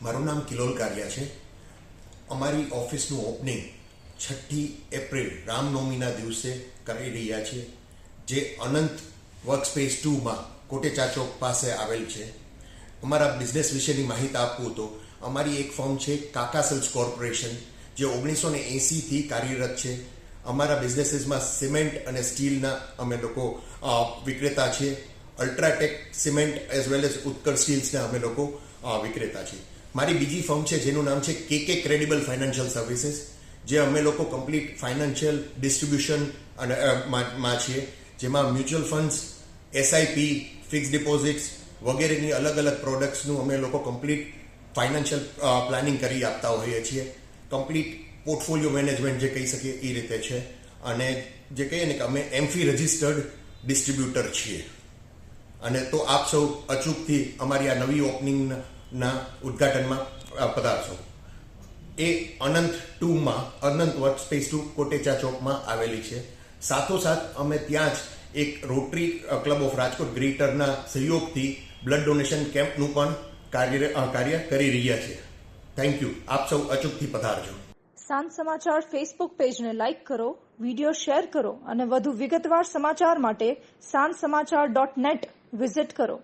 મારું નામ કિલોલ કારિયા છે. અમારી ઓફિસનું ઓપનિંગ 6 એપ્રિલ રામનવમીના દિવસે કરી રહ્યા છે, જે અનંત વર્કસ્પેસ 2માં કોટેચા ચોક પાસે આવેલ છે. અમારા બિઝનેસ વિશેની માહિતી આપવું તો અમારી એક ફર્મ છે કાકા સેલ્સ કોર્પોરેશન, જે 1980થી કાર્યરત છે. અમારા બિઝનેસીસમાં સિમેન્ટ અને સ્ટીલના અમે લોકો વિક્રેતા છે. UltraTech cement as well as Utkarsh સ્ટીલ્સના અમે લોકો વિક્રેતા છે. મારી બીજી ફર્મ છે જેનું નામ છે કેકે ક્રેડિબલ ફાઇનાન્શિયલ સર્વિસીસ, જે અમે લોકો કમ્પ્લીટ ફાઇનાન્શિયલ ડિસ્ટ્રીબ્યુશન અને માં છીએ, જેમાં mutual funds, SIP, fix deposits વગેરેની અલગ અલગ પ્રોડક્ટ્સનું અમે લોકો કમ્પ્લીટ ફાઇનાન્શિયલ પ્લાનિંગ કરી આપતા હોઈએ છીએ. કમ્પ્લીટ પોર્ટફોલિયો મેનેજમેન્ટ જે કહી શકીએ એ રીતે છે. અને જે કહીએ ને કે અમે એમફી રજિસ્ટર્ડ ડિસ્ટ્રીબ્યુટર છીએ. અને તો આપ સૌ અચૂકથી અમારી આ નવી ઓપનિંગના ઉદ્ઘાટનમાં પધારશો. એ અનંત 2માં અનંત વર્કસ્પેસ 2 કોટેચા ચોકમાં આવેલી છે. સાથોસાથ અમે ત્યાં જ એક રોટરી ક્લબ ઓફ રાજકોટ ગ્રેટરના સહયોગથી બ્લડ ડોનેશન કેમ્પનું પણ કાર્ય કરી રહ્યા છે. Thank you. આપ સૌ અચૂકથી પધારજો. સાંજ સમાચાર ફેસબુક પેજને લાઇક કરો, વિડીયો શેર કરો અને વધુ વિગતવાર સમાચાર માટે sanssamachar.net વિઝિટ કરો.